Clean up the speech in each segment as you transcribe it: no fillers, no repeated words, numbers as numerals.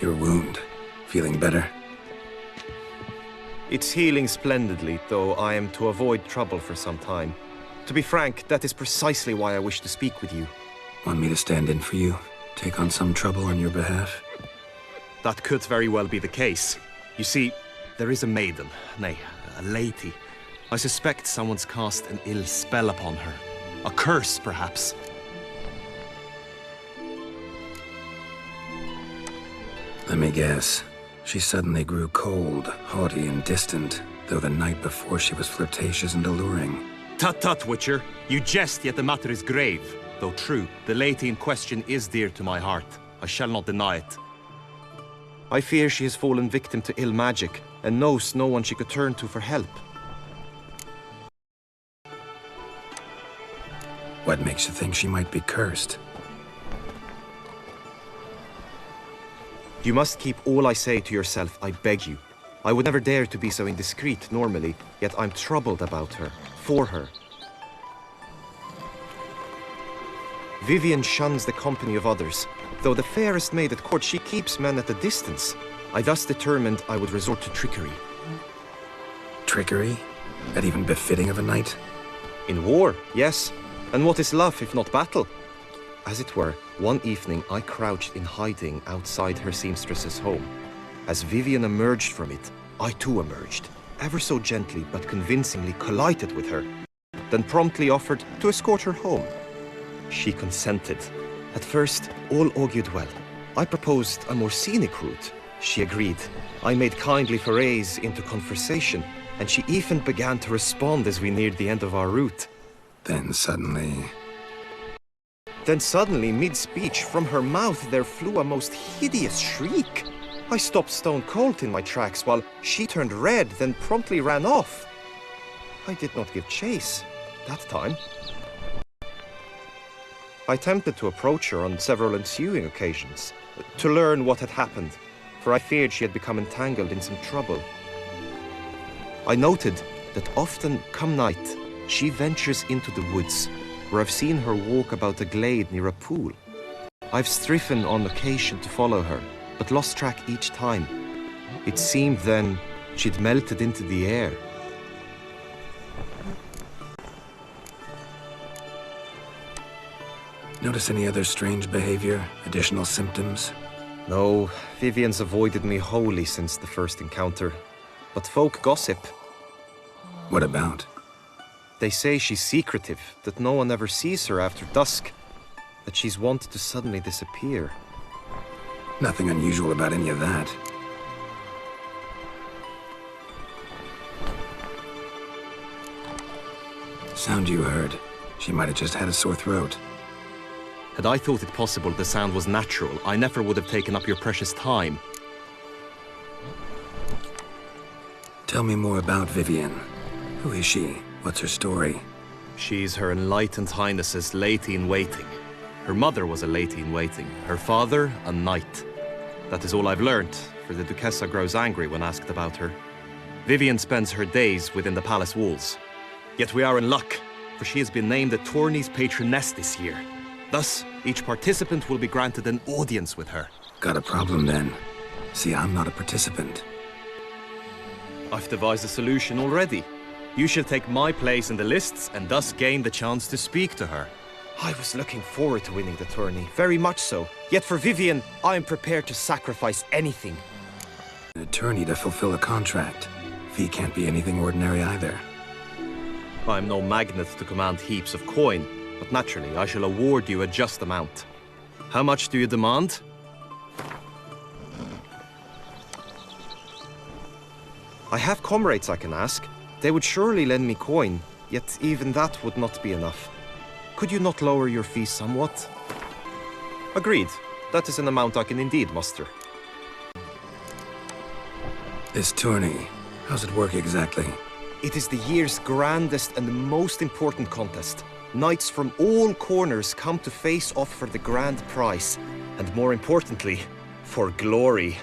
Your wound. Feeling better? It's healing splendidly, though I am to avoid trouble for some time. To be frank, that is precisely why I wish to speak with you. Want me to stand in for you? Take on some trouble on your behalf? That could very well be the case. You see, there is a maiden, nay, a lady. I suspect someone's cast an ill spell upon her. A curse, perhaps. Let me guess. She suddenly grew cold, haughty, and distant, though the night before she was flirtatious and alluring. Tut tut, Witcher. You jest, yet the matter is grave. Though true, the lady in question is dear to my heart. I shall not deny it. I fear she has fallen victim to ill magic, and knows no one she could turn to for help. What makes you think she might be cursed? You must keep all I say to yourself, I beg you. I would never dare to be so indiscreet normally, yet I'm troubled about her, for her. Vivian shuns the company of others. Though the fairest maid at court, she keeps men at a distance. I thus determined I would resort to trickery. Trickery? That even befitting of a knight? In war, yes. And what is love if not battle? As it were, one evening I crouched in hiding outside her seamstress's home. As Vivian emerged from it, I too emerged, ever so gently but convincingly collided with her, then promptly offered to escort her home. She consented. At first, all augured well. I proposed a more scenic route. She agreed. I made kindly forays into conversation, and she even began to respond as we neared the end of our route. Then suddenly, mid-speech, from her mouth there flew a most hideous shriek. I stopped stone cold in my tracks while she turned red, then promptly ran off. I did not give chase that time. I attempted to approach her on several ensuing occasions, to learn what had happened, for I feared she had become entangled in some trouble. I noted that often, come night, she ventures into the woods, where I've seen her walk about a glade near a pool. I've striven on occasion to follow her, but lost track each time. It seemed then she'd melted into the air. notice any other strange behavior, additional symptoms? No, Vivian's avoided me wholly since the first encounter. But folk gossip. What about? They say she's secretive, that no one ever sees her after dusk, that she's wont to suddenly disappear. Nothing unusual about any of that. Sound you heard. She might have just had a sore throat. Had I thought it possible the sound was natural, I never would have taken up your precious time. Tell me more about Vivian. Who is she? What's her story? She's Her Enlightened Highness's lady-in-waiting. Her mother was a lady-in-waiting, her father a knight. That is all I've learnt, for the Duchessa grows angry when asked about her. Vivian spends her days within the palace walls. Yet we are in luck, for she has been named the tourney's patroness this year. Thus, each participant will be granted an audience with her. Got a problem then. See, I'm not a participant. I've devised a solution already. You shall take my place in the lists and thus gain the chance to speak to her. I was looking forward to winning the tourney, very much so. Yet for Vivian, I am prepared to sacrifice anything. An attorney to fulfill a contract. Fee can't be anything ordinary either. I'm no magnet to command heaps of coin, but naturally I shall award you a just amount. How much do you demand? I have comrades I can ask. They would surely lend me coin, yet even that would not be enough. Could you not lower your fee somewhat? Agreed. That is an amount I can indeed muster. This tourney, how's it work exactly? It is the year's grandest and most important contest. Knights from all corners come to face off for the grand prize, and more importantly, for glory.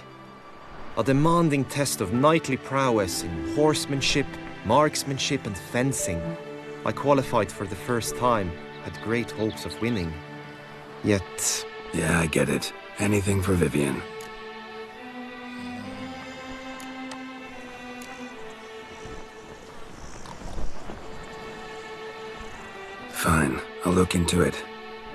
A demanding test of knightly prowess in horsemanship, marksmanship and fencing. I qualified for the first time, had great hopes of winning. Yet... Yeah, I get it. Anything for Vivian. Fine, I'll look into it.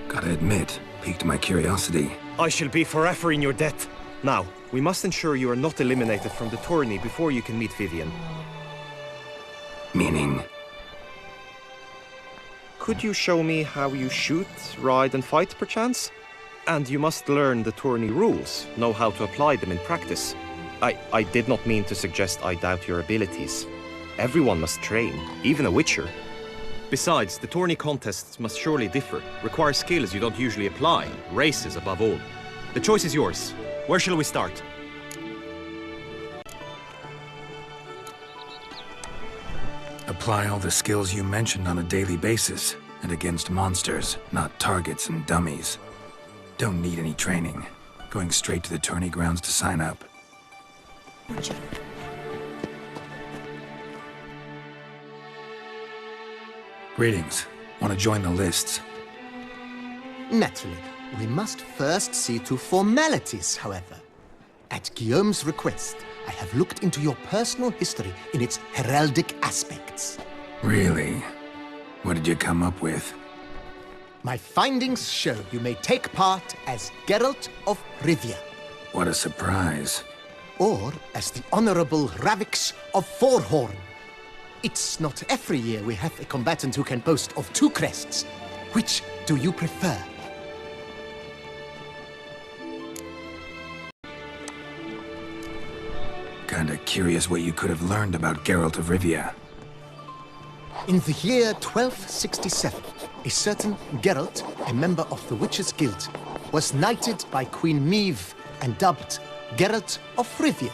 Gotta admit, piqued my curiosity. I shall be forever in your debt. Now, we must ensure you are not eliminated from the tourney before you can meet Vivian. Meaning? Could you show me how you shoot, ride and fight, perchance? And you must learn the tourney rules, know how to apply them in practice. I did not mean to suggest I doubt your abilities. Everyone must train, even a witcher. Besides, the tourney contests must surely differ, require skills you don't usually apply, races above all. The choice is yours. Where shall we start? Apply all the skills you mentioned on a daily basis, and against monsters, not targets and dummies. Don't need any training. Going straight to the tourney grounds to sign up. Greetings. Want to join the lists? Naturally. We must first see to formalities, however. At Guillaume's request, I have looked into your personal history in its heraldic aspects. Really? What did you come up with? My findings show you may take part as Geralt of Rivia. What a surprise. Or as the Honorable Ravix of Forhorn. It's not every year we have a combatant who can boast of 2 crests. Which do you prefer? Kinda curious what you could have learned about Geralt of Rivia. In the year 1267, a certain Geralt, a member of the Witches' Guild, was knighted by Queen Meve and dubbed Geralt of Rivia.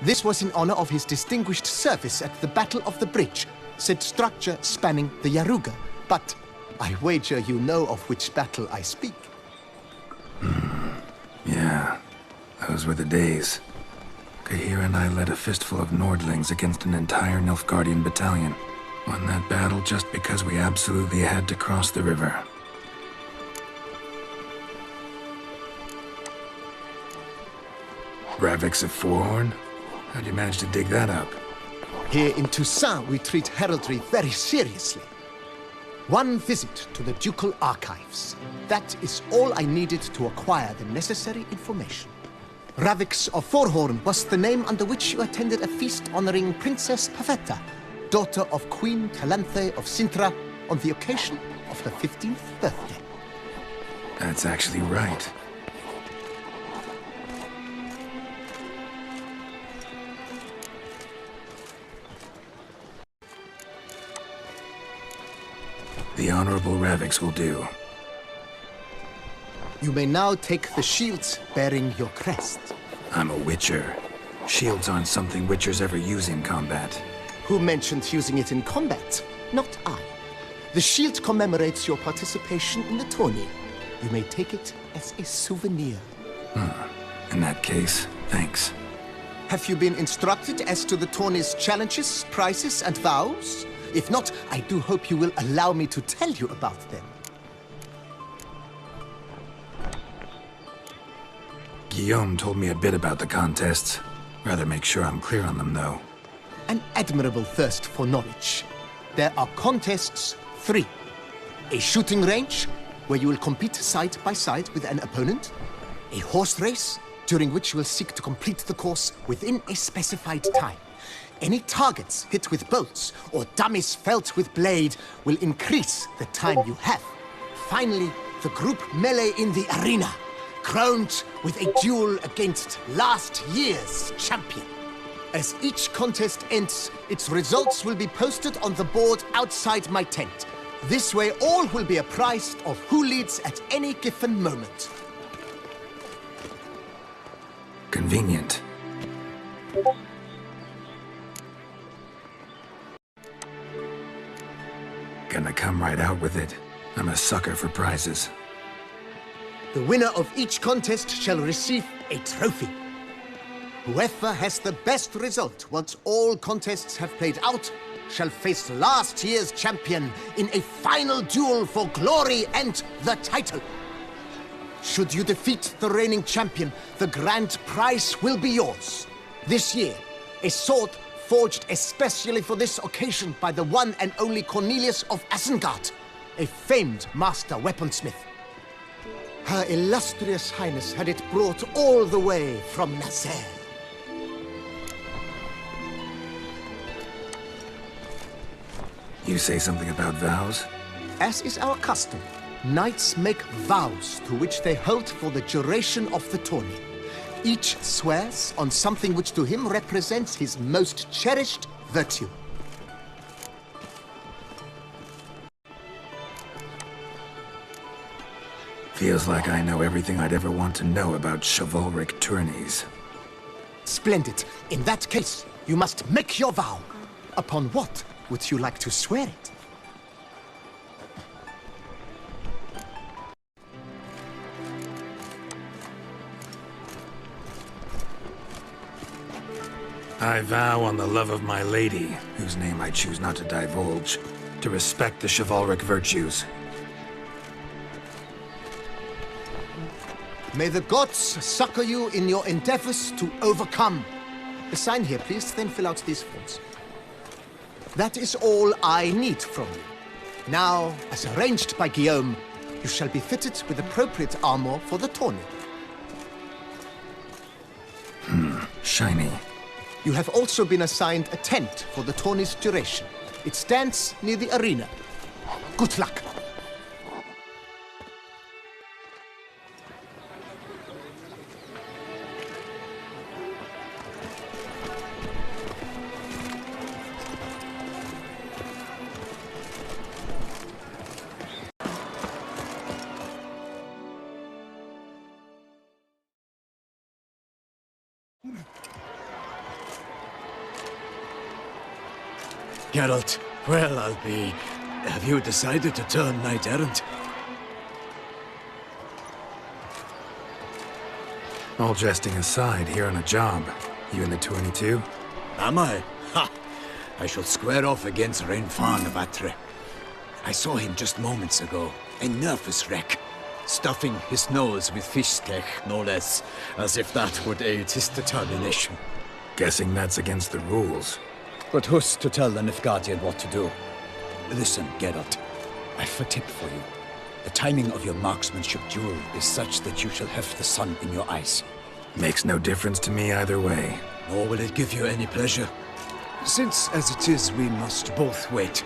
This was in honor of his distinguished service at the Battle of the Bridge, said structure spanning the Yaruga. But I wager you know of which battle I speak. Yeah, those were the days. Kahira and I led a fistful of Nordlings against an entire Nilfgaardian battalion. Won that battle just because we absolutely had to cross the river. Ravix of Forhorn? How'd you manage to dig that up? Here in Toussaint, we treat heraldry very seriously. One visit to the ducal archives. That is all I needed to acquire the necessary information. Ravix of Forhorn was the name under which you attended a feast honoring Princess Pavetta, daughter of Queen Calanthe of Sintra, on the occasion of her 15th birthday. That's actually right. The Honorable Ravix will do. You may now take the shields bearing your crest. I'm a Witcher. Shields aren't something Witchers ever use in combat. Who mentioned using it in combat? Not I. The shield commemorates your participation in the tourney. You may take it as a souvenir. In that case, thanks. Have you been instructed as to the tourney's challenges, prizes, and vows? If not, I do hope you will allow me to tell you about them. Guillaume told me a bit about the contests. Rather make sure I'm clear on them, though. An admirable thirst for knowledge. There are contests 3. A shooting range, where you will compete side by side with an opponent. A horse race, during which you will seek to complete the course within a specified time. Any targets hit with bolts or dummies felt with blade will increase the time you have. Finally, the group melee in the arena, crowned with a duel against last year's champion. As each contest ends, its results will be posted on the board outside my tent. This way, all will be apprised of who leads at any given moment. Convenient. Gonna come right out with it. I'm a sucker for prizes. The winner of each contest shall receive a trophy. Whoever has the best result once all contests have played out shall face last year's champion in a final duel for glory and the title. Should you defeat the reigning champion, the grand prize will be yours. This year, a sword forged especially for this occasion by the one and only Cornelius of Isengard, a famed master weaponsmith. Her illustrious highness had it brought all the way from Nazaire. You say something about vows? As is our custom, knights make vows to which they hold for the duration of the tourney. Each swears on something which to him represents his most cherished virtue. Feels like I know everything I'd ever want to know about chivalric tourneys. Splendid. In that case, you must make your vow. Upon what would you like to swear it? I vow on the love of my lady, whose name I choose not to divulge, to respect the chivalric virtues. May the gods succor you in your endeavors to overcome. Sign here, please, then fill out these forms. That is all I need from you. Now, as arranged by Guillaume, you shall be fitted with appropriate armor for the tourney. Shiny. You have also been assigned a tent for the tourney's duration. It stands near the arena. Good luck. Geralt, well, I'll be. Have you decided to turn knight-errant? All jesting aside, here on a job. You in the tourney too? Am I? Ha! I shall square off against Rainfan of Atre. I saw him just moments ago, a nervous wreck, stuffing his nose with fish steak, no less, as if that would aid his determination. Guessing that's against the rules. But who's to tell the Nilfgaardian what to do? Listen, Geralt, I've a tip for you. The timing of your marksmanship duel is such that you shall have the sun in your eyes. Makes no difference to me either way. Nor will it give you any pleasure. Since, as it is, we must both wait,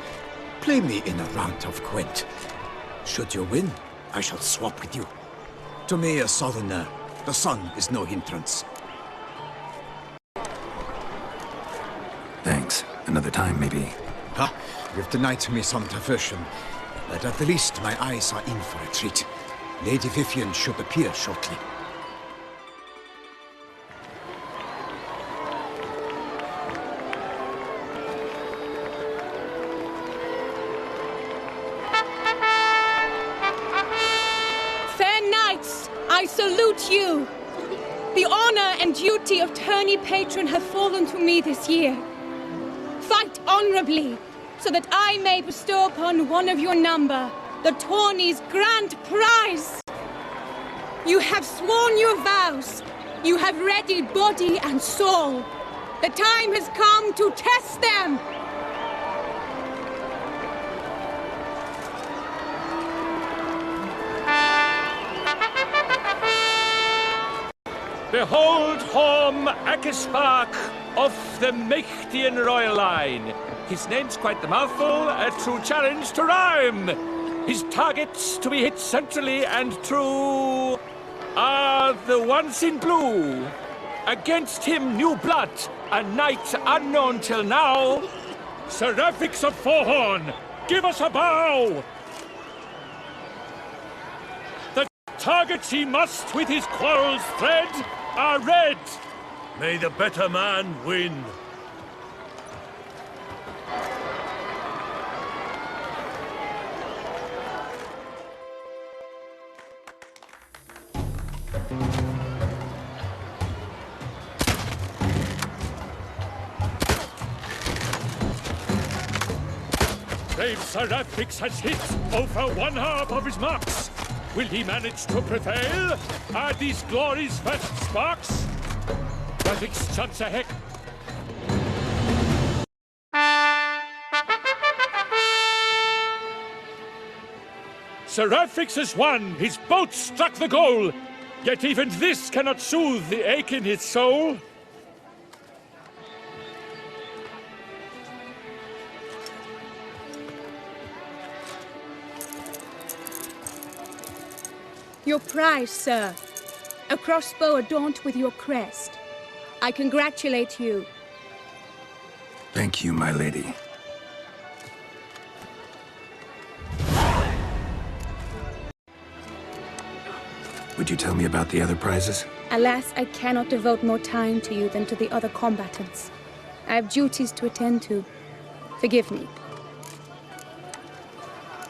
play me in a round of Gwent. Should you win, I shall swap with you. To me, a southerner, the sun is no hindrance. Thanks. Another time, maybe. Ha! You've denied me some diversion, but at the least my eyes are in for a treat. Lady Vivian should appear shortly. Fair knights, I salute you! The honor and duty of tourney patron have fallen to me this year. Fight honorably, so that I may bestow upon one of your number the tourney's grand prize. You have sworn your vows. You have readied body and soul. The time has come to test them. Behold Horm Akespark of the Mechtian royal line. His name's quite the mouthful, a true challenge to rhyme. His targets to be hit centrally and true are the ones in blue. Against him new blood, a knight unknown till now. Seraphics of Forhorn, give us a bow! The targets he must with his quarrels thread are red. May the better man win. brave Serapix has hit over one half of his marks. Will he manage to prevail? Are these glory's first sparks? Serapix jumps ahead. Serapix has won! His boat struck the goal! Yet even this cannot soothe the ache in his soul. Your prize, sir. A crossbow adorned with your crest. I congratulate you. Thank you, my lady. Would you tell me about the other prizes? Alas, I cannot devote more time to you than to the other combatants. I have duties to attend to. Forgive me.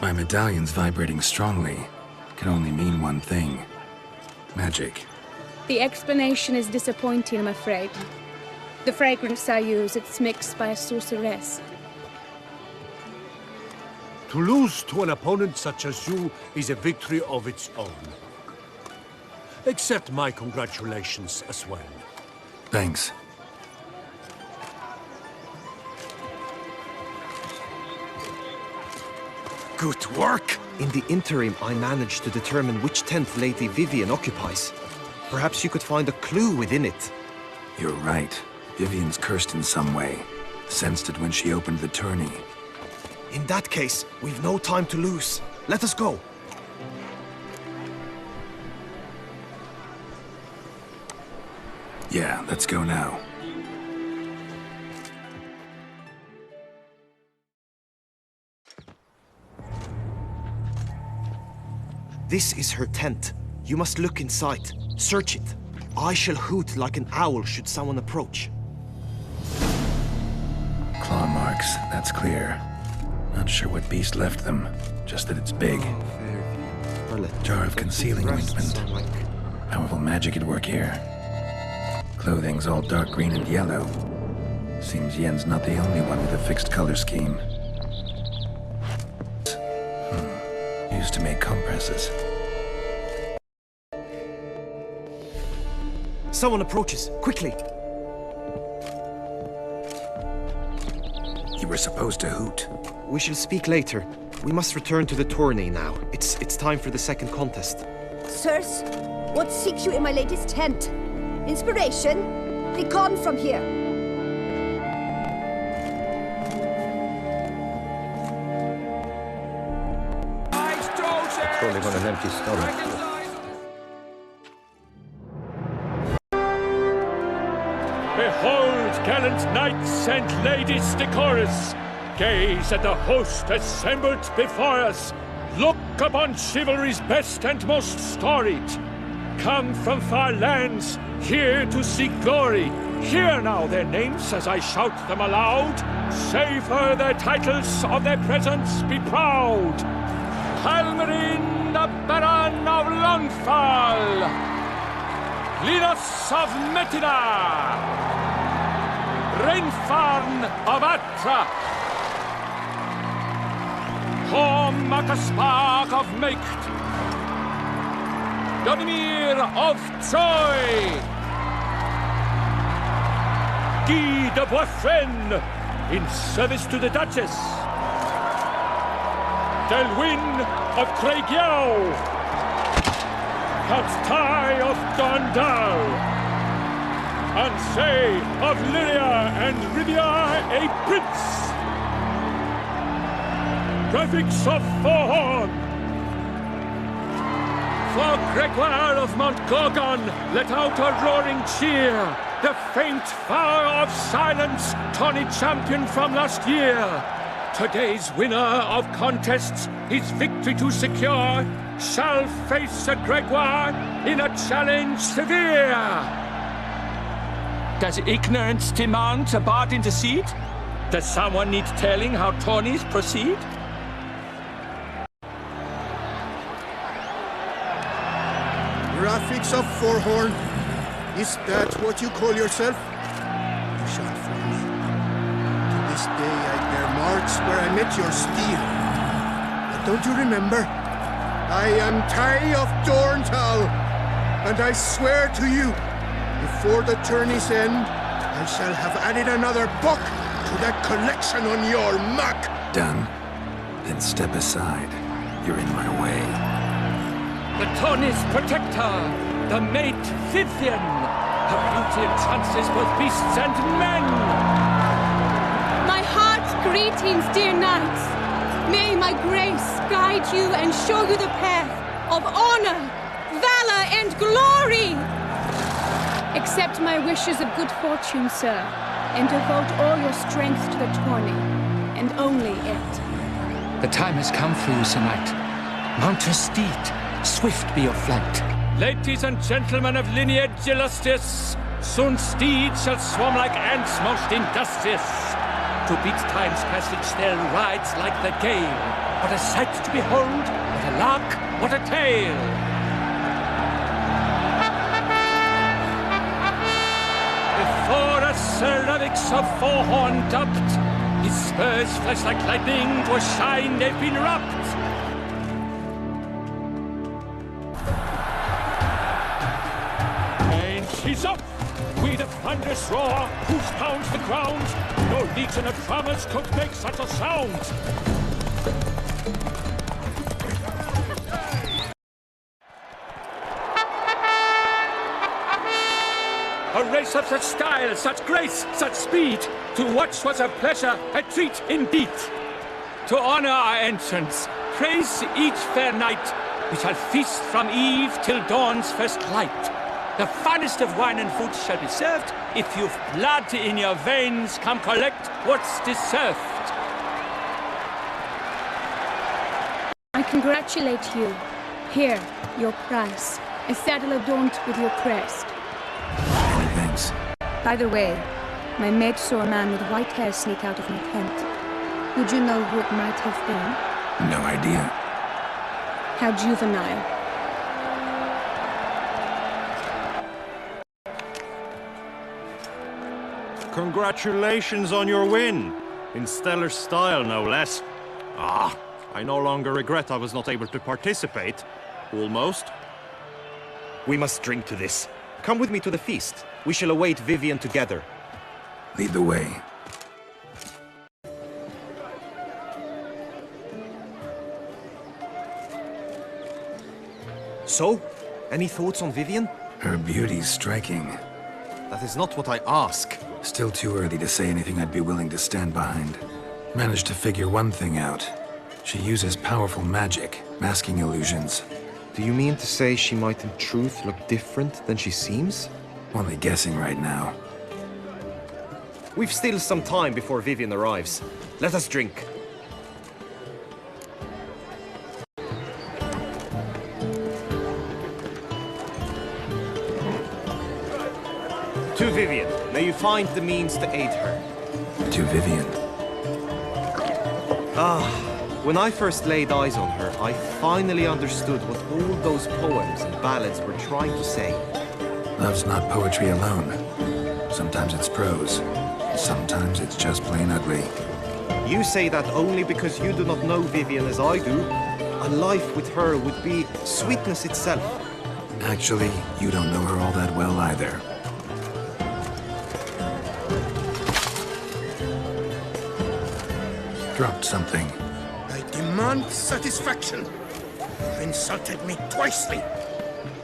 My medallion's vibrating strongly. Can only mean one thing. Magic. The explanation is disappointing, I'm afraid. The fragrance I use, it's mixed by a sorceress. To lose to an opponent such as you is a victory of its own. Accept my congratulations as well. Thanks. Good work! In the interim, I managed to determine which tent Lady Vivian occupies. Perhaps you could find a clue within it. You're right. Vivian's cursed in some way. Sensed it when she opened the tourney. In that case, we've no time to lose. Let us go. Yeah, let's go now. This is her tent. You must look inside. Search it. I shall hoot like an owl should someone approach. Claw marks, that's clear. Not sure what beast left them, just that it's big. Jar of concealing ointment. Powerful magic at work here. Clothing's all dark green and yellow. Seems Yen's not the only one with a fixed color scheme. Used to make compresses. Someone approaches. Quickly! You were supposed to hoot. We shall speak later. We must return to the tourney now. It's time for the second contest. Sirs, what seeks you in my lady's tent? Inspiration? Be gone from here. Probably got an empty stomach. Behold, gallant knights and ladies decorous! Gaze at the host assembled before us! Look upon chivalry's best and most storied! Come from far lands, here to seek glory! Hear now their names as I shout them aloud! Savor their titles, of their presence be proud! Halmarin, the Baron of Longfall! Linus of Metina! Reinfarn of Atra! Horm Akaspag of Meikt! Donimir of Troy! Guy de Boisfren, in service to the Duchess! Delwyn of Craigiau! Count Tai of Dondal! Ansay of Lyria and Rivia a prince! Graphics of Forhorn! For Gregoire of Montgorgon, let out a roaring cheer! The faint fire of silence, tawny champion from last year! Today's winner of contests, his victory to secure, shall face a Gregoire in a challenge severe! Does ignorance demand a bard intercede? Does someone need telling how tourneys proceed? Graphics of Forhorn, is that what you call yourself? You shall for me. To this day I bear marks where I met your steel. But don't you remember? I am Tai of Dorntal, and I swear to you, before the tourney's end, I shall have added another book to that collection on your map. Done? Then step aside. You're in my way. The tourney's protector, the mate Vivian. Her beauty entrances both beasts and men. My heart's greetings, dear knights. May my grace guide you and show you the path of honor, valor, and glory. Accept my wishes of good fortune, sir, and devote all your strength to the tourney, and only it. The time has come for you, Sir Knight. Mount your steed. Swift be your flight. Ladies and gentlemen of lineage illustrious, soon steeds shall swarm like ants most industrious. To beat time's passage they'll ride like the gale. What a sight to behold, what a lark, what a tale! Before a cervix of four-horn dubbed, his spurs flash like lightning, to a shine they've been rubbed. He's up! We the thunderous roar, whose pounds the ground. No legion of drummers could make such a sound. A race of such style, such grace, such speed. To watch was a pleasure, a treat indeed. To honor our entrance, praise each fair knight. We shall feast from eve till dawn's first light. The finest of wine and food shall be served. If you've blood in your veins, come collect what's deserved. I congratulate you. Here, your prize. A saddle adorned with your crest. Many thanks. By the way, my maid saw a man with white hair sneak out of my tent. Would you know who it might have been? No idea. How juvenile. Congratulations on your win. In stellar style, no less. Ah, I no longer regret I was not able to participate. Almost. We must drink to this. Come with me to the feast. We shall await Vivian together. Lead the way. So, any thoughts on Vivian? Her beauty's striking. That is not what I ask. Still too early to say anything I'd be willing to stand behind. Managed to figure one thing out. She uses powerful magic, masking illusions. Do you mean to say she might in truth look different than she seems? Only guessing right now. We've still some time before Vivian arrives. Let us drink. To Vivian. May you find the means to aid her. To Vivian. When I first laid eyes on her, I finally understood what all those poems and ballads were trying to say. Love's not poetry alone. Sometimes it's prose. Sometimes it's just plain ugly. You say that only because you do not know Vivian as I do. A life with her would be sweetness itself. Actually, you don't know her all that well either. Dropped something. I demand satisfaction. You've insulted me twicely.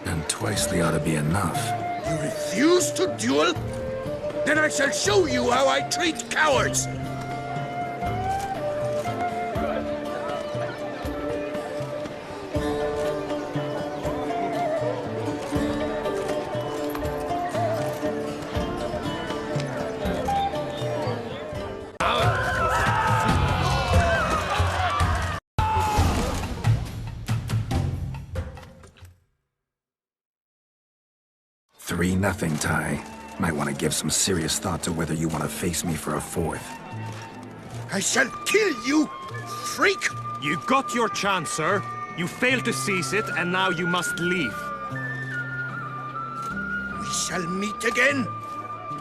And twicely ought to be enough. You refuse to duel? Then I shall show you how I treat cowards! Three nothing, Ty. Might want to give some serious thought to whether you want to face me for a fourth. I shall kill you, freak! You got your chance, sir. You failed to seize it, and now you must leave. We shall meet again,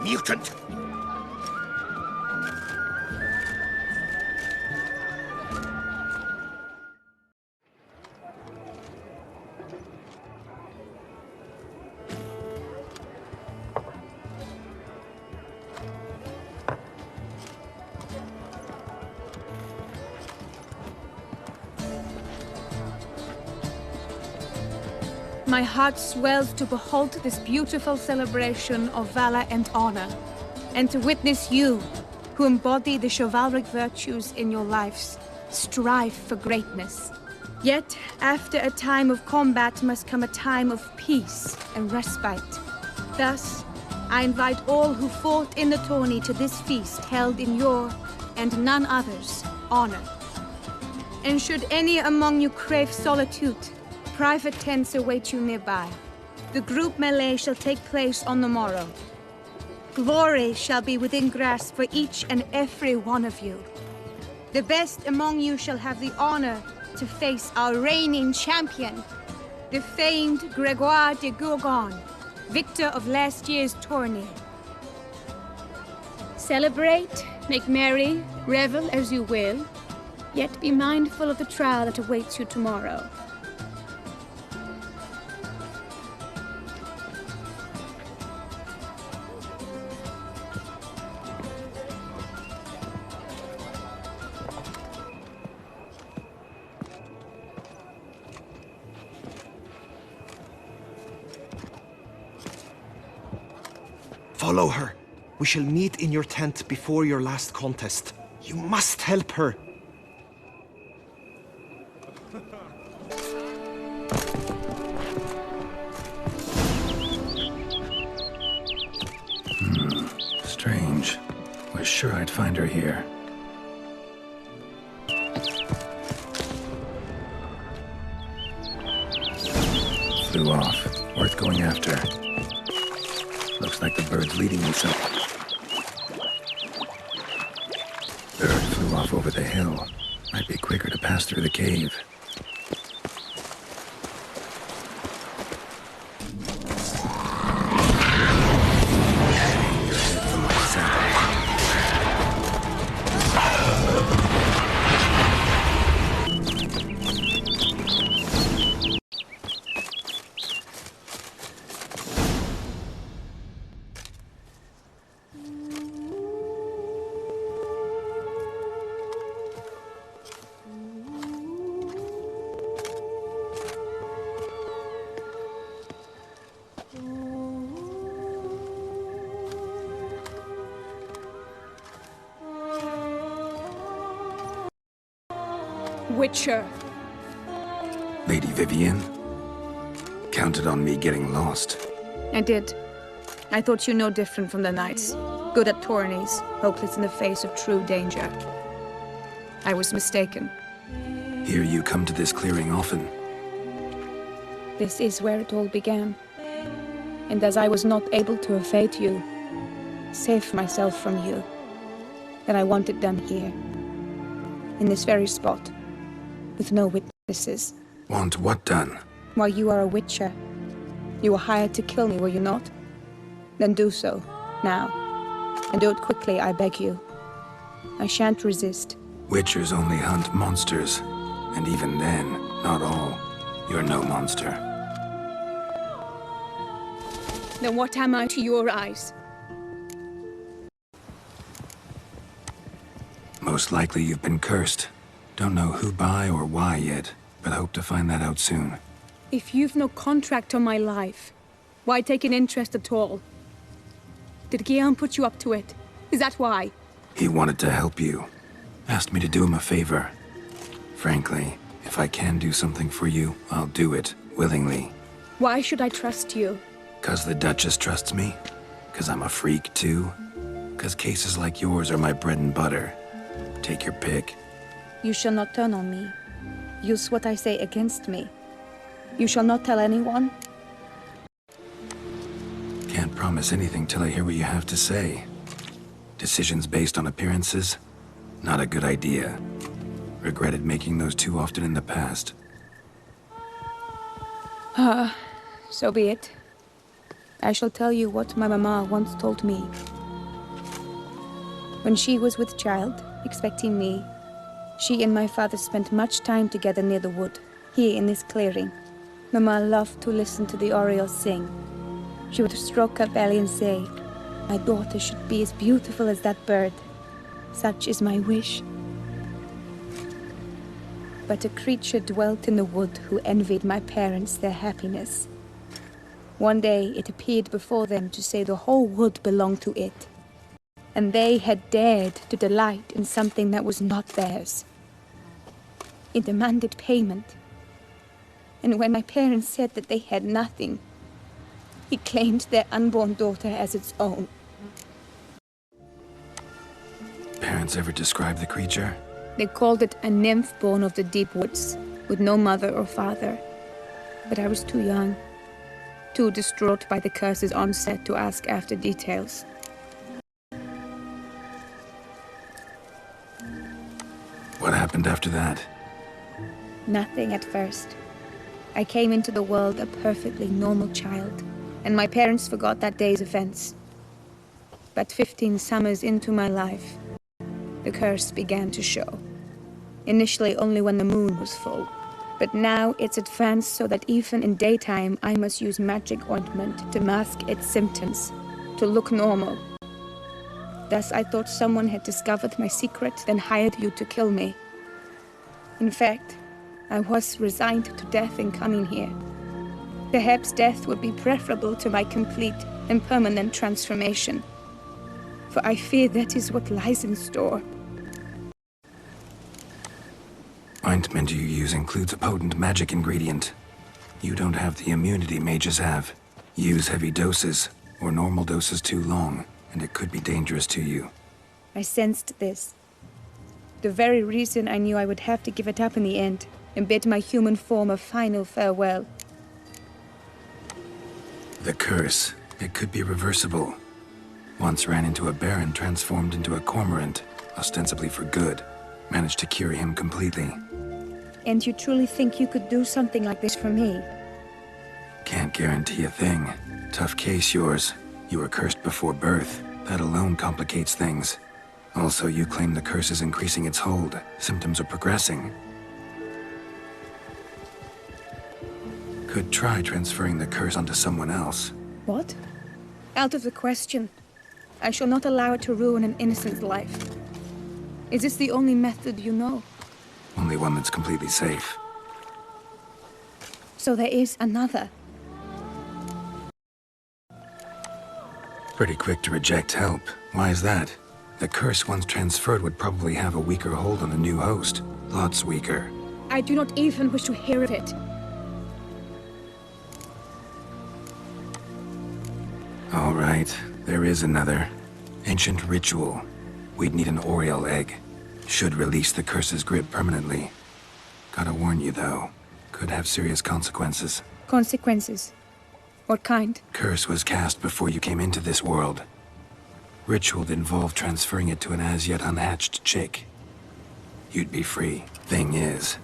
mutant! my heart swells to behold this beautiful celebration of valor and honor, and to witness you, who embody the chivalric virtues in your lives, strive for greatness. Yet, after a time of combat must come a time of peace and respite. Thus, I invite all who fought in the tourney to this feast held in your, and none other's, honor. And should any among you crave solitude, private tents await you nearby. The group melee shall take place on the morrow. Glory shall be within grasp for each and every one of you. The best among you shall have the honor to face our reigning champion, the famed Gregoire de Gourgon, victor of last year's tourney. Celebrate, make merry, revel as you will, yet be mindful of the trial that awaits you tomorrow. Follow her. We shall meet in your tent before your last contest. You must help her. Strange. Was sure I'd find her here. Flew off. Worth going after. Looks like the bird's leading me somewhere. Bird flew off over the hill. Might be quicker to pass through the cave. Witcher. Lady Vivienne? Counted on me getting lost. I did. I thought you no different from the knights. Good at tourneys, hopeless in the face of true danger. I was mistaken. Hear you come to this clearing often. This is where it all began. And as I was not able to evade you, save myself from you, then I want it done here. In this very spot. With no witnesses. Want what done? While you are a witcher. You were hired to kill me, were you not? Then do so, now. And do it quickly, I beg you. I shan't resist. Witchers only hunt monsters. And even then, not all. You're no monster. Then what am I to your eyes? Most likely you've been cursed. Don't know who by or why yet, but hope to find that out soon. If you've no contract on my life, why take an interest at all? Did Guillaume put you up to it? Is that why? He wanted to help you. Asked me to do him a favor. Frankly, if I can do something for you, I'll do it, willingly. Why should I trust you? 'Cause the Duchess trusts me? 'Cause I'm a freak, too? 'Cause cases like yours are my bread and butter? Take your pick. You shall not turn on me. Use what I say against me. You shall not tell anyone? Can't promise anything till I hear what you have to say. Decisions based on appearances? Not a good idea. Regretted making those too often in the past. So be it. I shall tell you what my mama once told me. When she was with child, expecting me, she and my father spent much time together near the wood, here in this clearing. Mama loved to listen to the orioles sing. She would stroke her belly and say, "My daughter should be as beautiful as that bird. Such is my wish." But a creature dwelt in the wood who envied my parents their happiness. One day it appeared before them to say the whole wood belonged to it, and they had dared to delight in something that was not theirs. It demanded payment, and when my parents said that they had nothing, it claimed their unborn daughter as its own. Parents ever describe the creature? They called it a nymph born of the deep woods, with no mother or father. But I was too young, too distraught by the curse's onset to ask after details. What happened after that? Nothing at first. I came into the world a perfectly normal child, and my parents forgot that day's events. But 15 summers into my life, the curse began to show. Initially only when the moon was full, but now it's advanced so that even in daytime I must use magic ointment to mask its symptoms, to look normal. Thus I thought someone had discovered my secret, then hired you to kill me. In fact, I was resigned to death in coming here. Perhaps death would be preferable to my complete and permanent transformation, for I fear that is what lies in store. Ointment you use includes a potent magic ingredient. You don't have the immunity mages have. Use heavy doses, or normal doses too long, and it could be dangerous to you. I sensed this. The very reason I knew I would have to give it up in the end, and bid my human form a final farewell. The curse, it could be reversible. Once ran into a baron transformed into a cormorant, ostensibly for good. Managed to cure him completely. And you truly think you could do something like this for me? Can't guarantee a thing. Tough case, yours. You were cursed before birth. That alone complicates things. Also, you claim the curse is increasing its hold. Symptoms are progressing. Could try transferring the curse onto someone else. What? Out of the question. I shall not allow it to ruin an innocent life. Is this the only method you know? Only one that's completely safe. So there is another. Pretty quick to reject help. Why is that? The curse once transferred would probably have a weaker hold on the new host. Lots weaker. I do not even wish to hear of it. All right, there is another. Ancient ritual. We'd need an Oriole egg. Should release the curse's grip permanently. Gotta warn you, though. Could have serious consequences. Consequences? What kind? Curse was cast before you came into this world. Ritual involved transferring it to an as-yet unhatched chick. You'd be free. Thing is,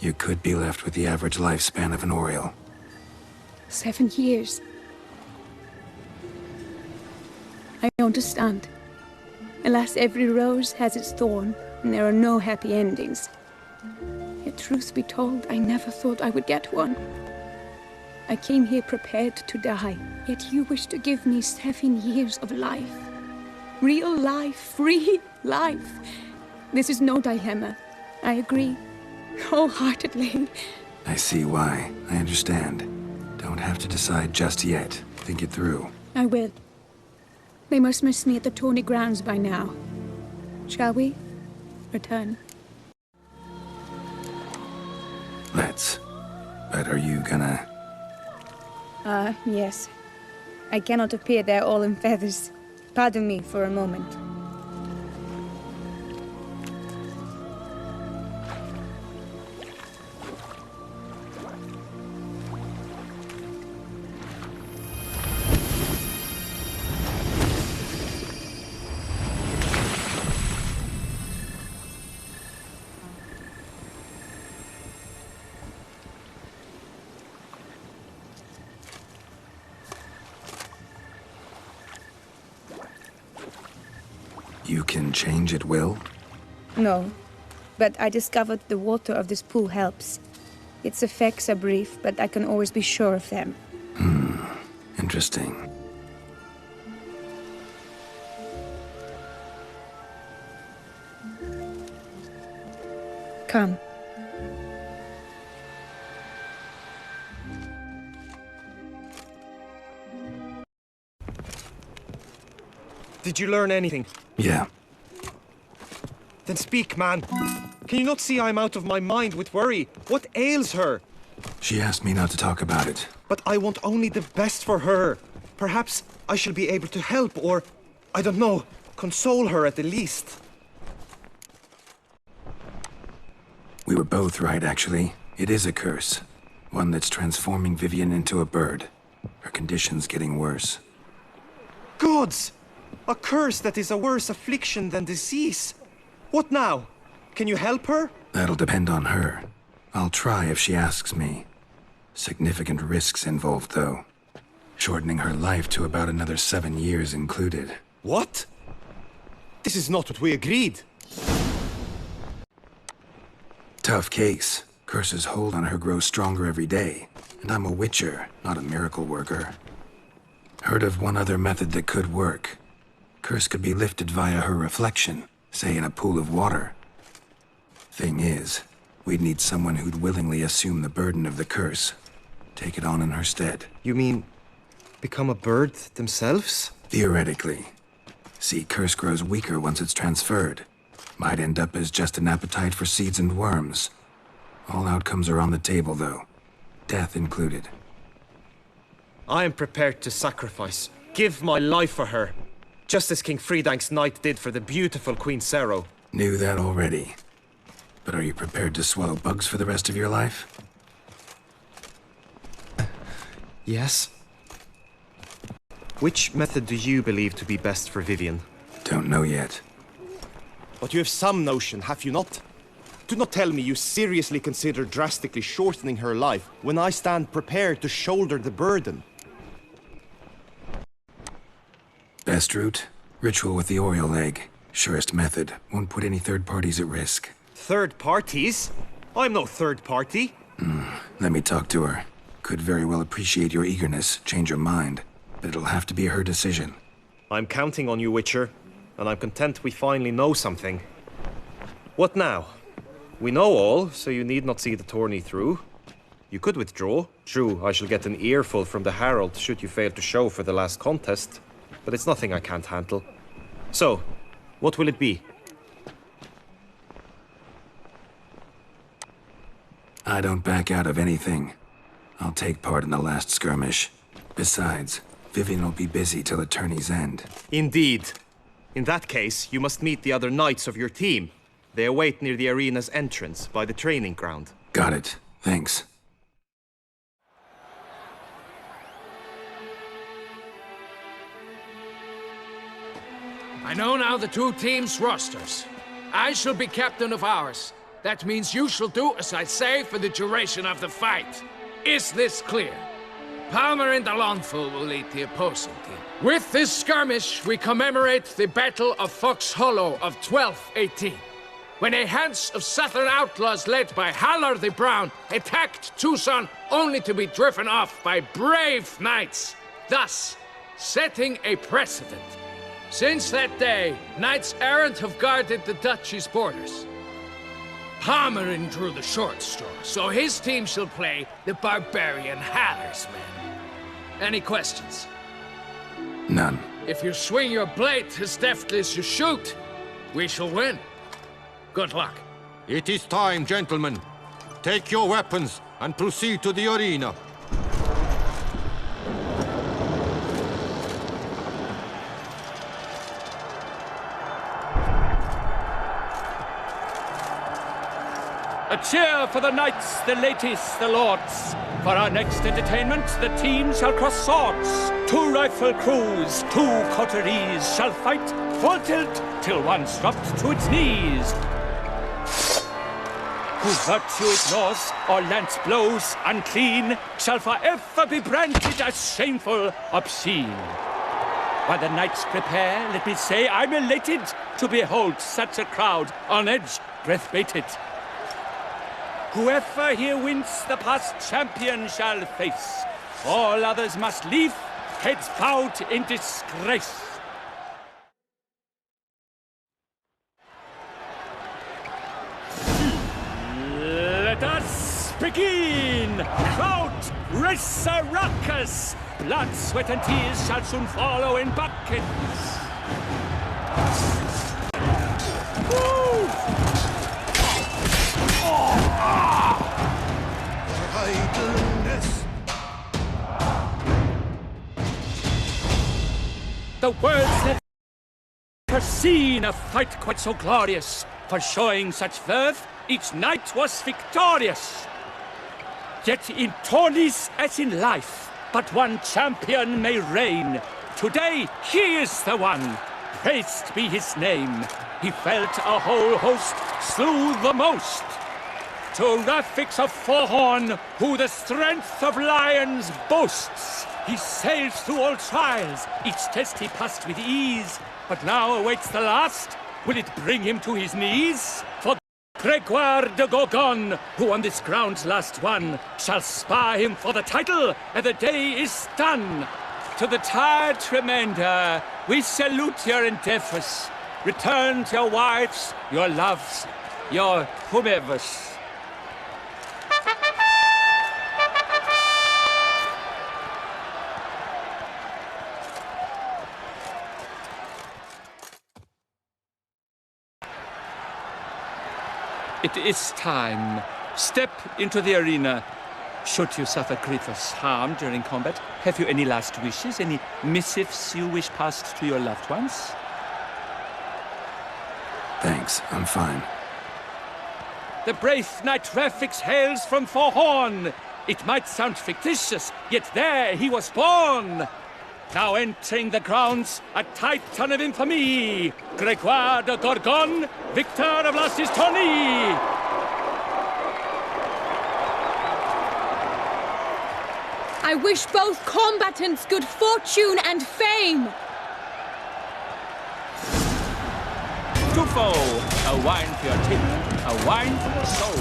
you could be left with the average lifespan of an Oriole. 7 years. I understand. Alas, every rose has its thorn, and there are no happy endings. Yet truth be told, I never thought I would get one. I came here prepared to die, yet you wish to give me 7 years of life. Real life, free life. This is no dilemma. I agree, wholeheartedly. I see why. I understand. Don't have to decide just yet. Think it through. I will. They must miss me at the tourney grounds by now. Shall we return? Let's. But are you gonna... Yes. I cannot appear there all in feathers. Pardon me for a moment. You can change at will? No, but I discovered the water of this pool helps. Its effects are brief, but I can always be sure of them. Interesting. Come. Did you learn anything? Yeah. Then speak, man. Can you not see I'm out of my mind with worry? What ails her? She asked me not to talk about it. But I want only the best for her. Perhaps I shall be able to help or, I don't know, console her at the least. We were both right, actually. It is a curse. One that's transforming Vivian into a bird. Her condition's getting worse. Gods! A curse that is a worse affliction than disease. What now? Can you help her? That'll depend on her. I'll try if she asks me. Significant risks involved, though. Shortening her life to about another 7 years included. What? This is not what we agreed. Tough case. Curse's hold on her grows stronger every day. And I'm a witcher, not a miracle worker. Heard of one other method that could work. Curse could be lifted via her reflection, say in a pool of water. Thing is, we'd need someone who'd willingly assume the burden of the curse. Take it on in her stead. You mean become a bird themselves? Theoretically. See, curse grows weaker once it's transferred. Might end up as just an appetite for seeds and worms. All outcomes are on the table, though. Death included. I am prepared to sacrifice. Give my life for her. Just as King Fridank's knight did for the beautiful Queen Sero. Knew that already. But are you prepared to swallow bugs for the rest of your life? Yes. Which method do you believe to be best for Vivian? Don't know yet. But you have some notion, have you not? Do not tell me you seriously consider drastically shortening her life when I stand prepared to shoulder the burden. Best route? Ritual with the Oriole egg. Surest method. Won't put any third parties at risk. Third parties? I'm no third party. Let me talk to her. Could very well appreciate your eagerness, change her mind. But it'll have to be her decision. I'm counting on you, Witcher. And I'm content we finally know something. What now? We know all, so you need not see the tourney through. You could withdraw. True, I shall get an earful from the Herald should you fail to show for the last contest. But it's nothing I can't handle. So, what will it be? I don't back out of anything. I'll take part in the last skirmish. Besides, Vivian will be busy till the tourney's end. Indeed. In that case, you must meet the other knights of your team. They await near the arena's entrance, by the training ground. Got it. Thanks. I know now the two teams' rosters. I shall be captain of ours. That means you shall do as I say for the duration of the fight. Is this clear? Palmer and Alonfo will lead the opposing team. With this skirmish, we commemorate the Battle of Fox Hollow of 1218, when a Hans of Southern outlaws led by Halar the Brown attacked Tucson only to be driven off by brave knights, thus setting a precedent. Since that day, knights errant have guarded the duchy's borders. Palmerin drew the short straw, so his team shall play the barbarian Halar's men. Any questions? None. If you swing your blade as deftly as you shoot, we shall win. Good luck. It is time, gentlemen. Take your weapons and proceed to the arena. A cheer for the knights, the ladies, the lords. For our next entertainment, the teams shall cross swords. 2 rifle crews, 2 coteries shall fight full tilt till one's dropped to its knees. Who virtue ignores or lance blows unclean shall forever be branded as shameful, obscene. While the knights prepare, let me say I'm elated to behold such a crowd on edge, breath baited. Whoever here wins the past champion shall face. All others must leave, heads bowed in disgrace. Let us begin! Crowd, race a ruckus! Blood, sweat, and tears shall soon follow in buckets. The world's never seen a fight quite so glorious. For showing such verve, each knight was victorious. Yet in tourneys as in life, but one champion may reign. Today he is the one. Praised be his name. He felt a whole host, slew the most. To Rafix of Forhorn, who the strength of lions boasts. He sailed through all trials, each test he passed with ease. But now awaits the last. Will it bring him to his knees? For Gregoire de Gorgon, who on this ground last won, shall spar him for the title, and the day is done. To the tired remainder, we salute your endeavors. Return to your wives, your loves, your whomevers. It is time. Step into the arena. Should you suffer grievous harm during combat, have you any last wishes? Any missives you wish passed to your loved ones? Thanks, I'm fine. The brave knight Rafix hails from Forhorn. It might sound fictitious, yet there he was born. Now entering the grounds, a titan of infamy, Gregoire de Gorgon, victor of last his tourney. I wish both combatants good fortune and fame. Tufo, a wine for your tin, a wine for your soul.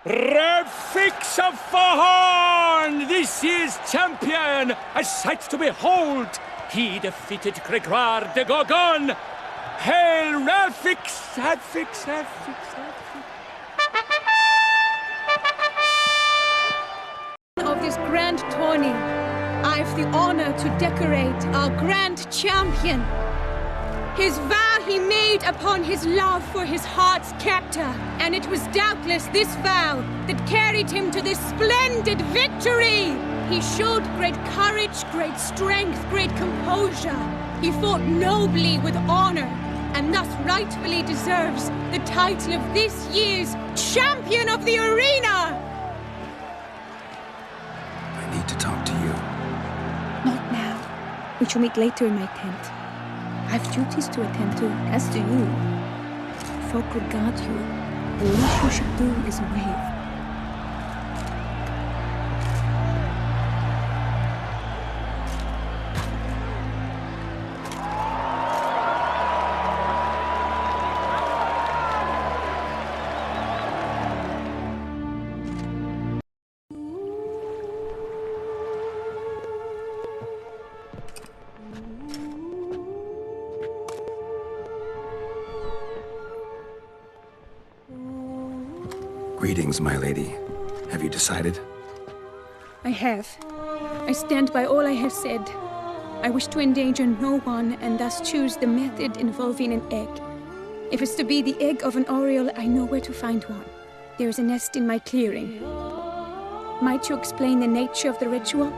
Rafix of Forhorn, this year's champion, a sight to behold. He defeated Gregoire de Gorgon. Hail Rafix, Rafix, Rafix, Rafix. Of this grand tourney, I've the honor to decorate our grand champion. His vow he made upon his love for his heart's captor, and it was doubtless this vow that carried him to this splendid victory. He showed great courage, great strength, great composure. He fought nobly with honor, and thus rightfully deserves the title of this year's Champion of the Arena! I need to talk to you. Not now. We shall meet later in my tent. I've duties to attend to, as do you. Folk regard you. The least you should do is wave. Greetings, my lady. Have you decided? I have. I stand by all I have said. I wish to endanger no one and thus choose the method involving an egg. If it's to be the egg of an oriole, I know where to find one. There is a nest in my clearing. Might you explain the nature of the ritual?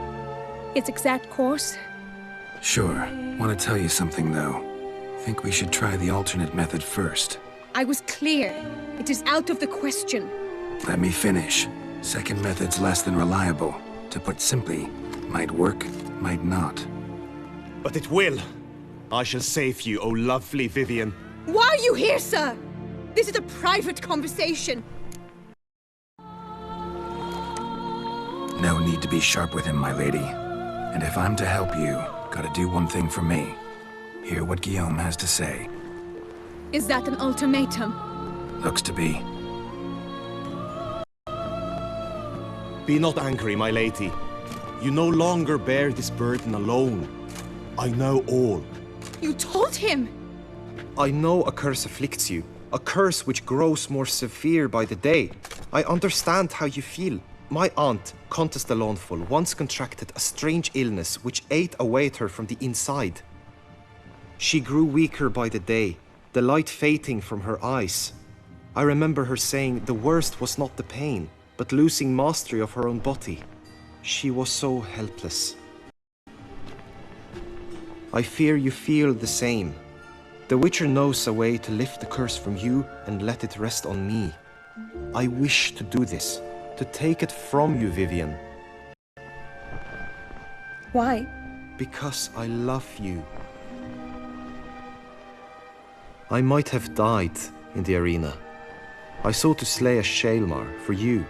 Its exact course? Sure. Want to tell you something, though. Think we should try the alternate method first. I was clear. It is out of the question. Let me finish. Second method's less than reliable. To put simply, might work, might not. But it will. I shall save you, O lovely Vivian. Why are you here, sir? This is a private conversation. No need to be sharp with him, my lady. And if I'm to help you, gotta do one thing for me. Hear what Guillaume has to say. Is that an ultimatum? Looks to be. Be not angry, my lady. You no longer bear this burden alone. I know all. You told him? I know a curse afflicts you. A curse which grows more severe by the day. I understand how you feel. My aunt, Countess de Lawnful, once contracted a strange illness which ate away at her from the inside. She grew weaker by the day, the light fading from her eyes. I remember her saying the worst was not the pain, but losing mastery of her own body. She was so helpless. I fear you feel the same. The Witcher knows a way to lift the curse from you and let it rest on me. I wish to do this, to take it from you, Vivian. Why? Because I love you. I might have died in the arena. I sought to slay a Shaelmar for you.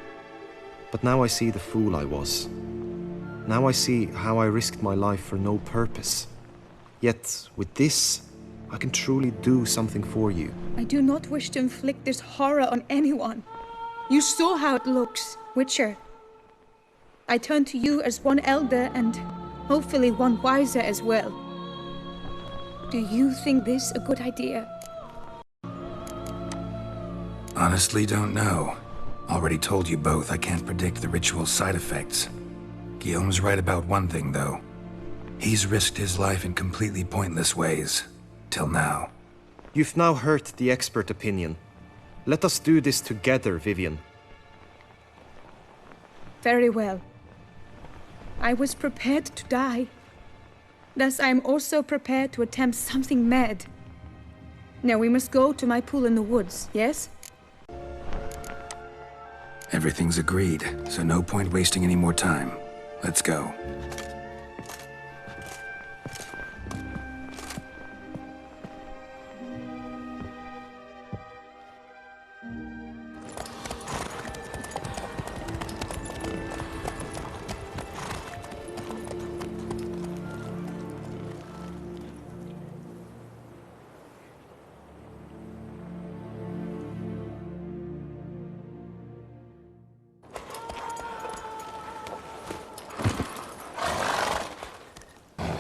But now I see the fool I was. Now I see how I risked my life for no purpose. Yet, with this, I can truly do something for you. I do not wish to inflict this horror on anyone. You saw how it looks, Witcher. I turn to you as one elder and hopefully one wiser as well. Do you think this a good idea? Honestly, don't know. Already told you both I can't predict the ritual's side effects. Guillaume's right about one thing, though. He's risked his life in completely pointless ways. Till now. You've now heard the expert opinion. Let us do this together, Vivian. Very well. I was prepared to die. Thus I am also prepared to attempt something mad. Now we must go to my pool in the woods, yes? Everything's agreed, so no point wasting any more time. Let's go.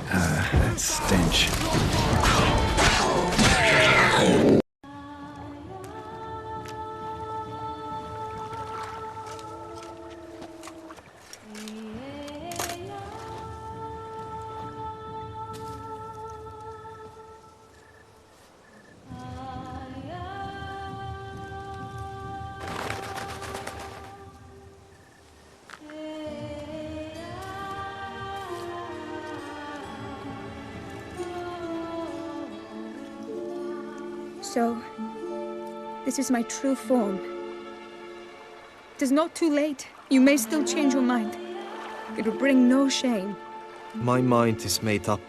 That stench. So, this is my true form. It is not too late. You may still change your mind. It will bring no shame. My mind is made up.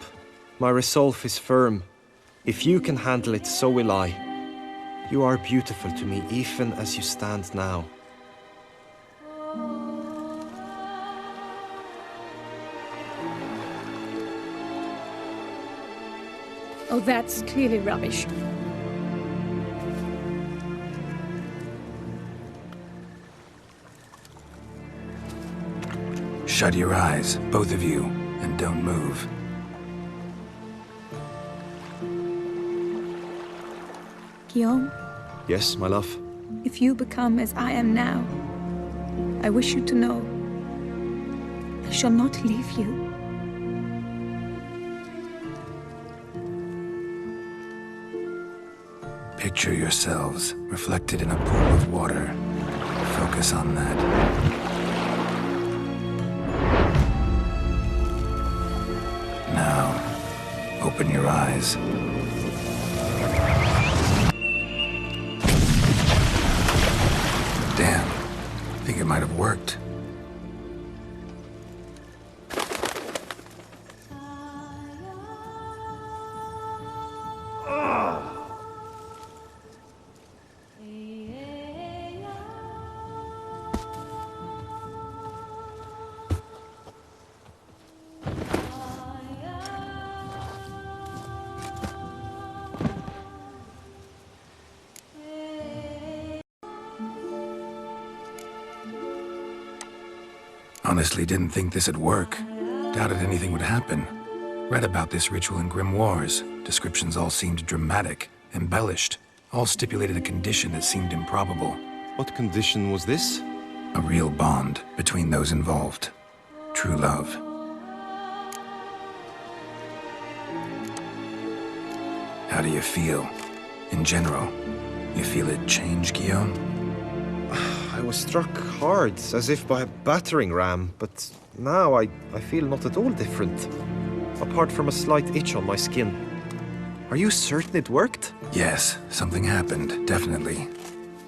My resolve is firm. If you can handle it, so will I. You are beautiful to me, even as you stand now. Oh, that's clearly rubbish. Shut your eyes, both of you, and don't move. Guillaume, Yes, my love? if you become as I am now, I wish you to know I shall not leave you. Picture yourselves reflected in a pool of water. Focus on that. Now, open your eyes. Damn, think it might have worked. Honestly, didn't think this'd work. Doubted anything would happen. Read about this ritual in grimoires. Descriptions all seemed dramatic, embellished. All stipulated a condition that seemed improbable. What condition was this? A real bond between those involved. True love. How do you feel? In general, you feel it change, Guillaume? I was struck hard, as if by a battering ram, but now I feel not at all different. Apart from a slight itch on my skin. Are you certain it worked? Yes, something happened, definitely.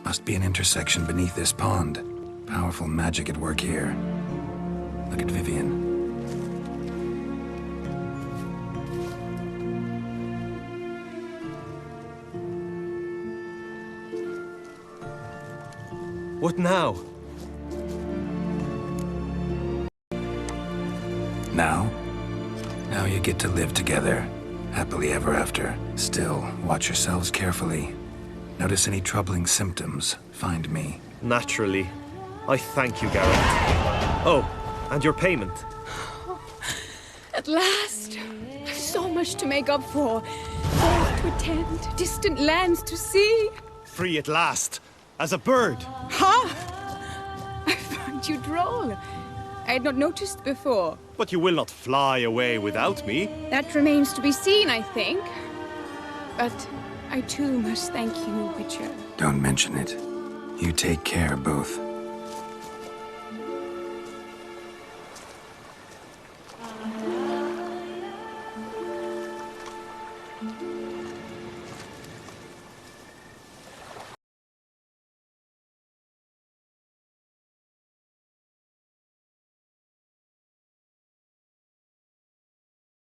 Must be an intersection beneath this pond. Powerful magic at work here. Look at Vivian. What now? Now? Now you get to live together. Happily ever after. Still, watch yourselves carefully. Notice any troubling symptoms, find me. Naturally. I thank you, Geralt. Oh, and your payment. At last! I've so much to make up for. Court to attend, distant lands to see. Free at last, as a bird. Ha! I find you droll. I had not noticed before. But you will not fly away without me. That remains to be seen, I think. But I too must thank you, Witcher. Don't mention it. You take care, both.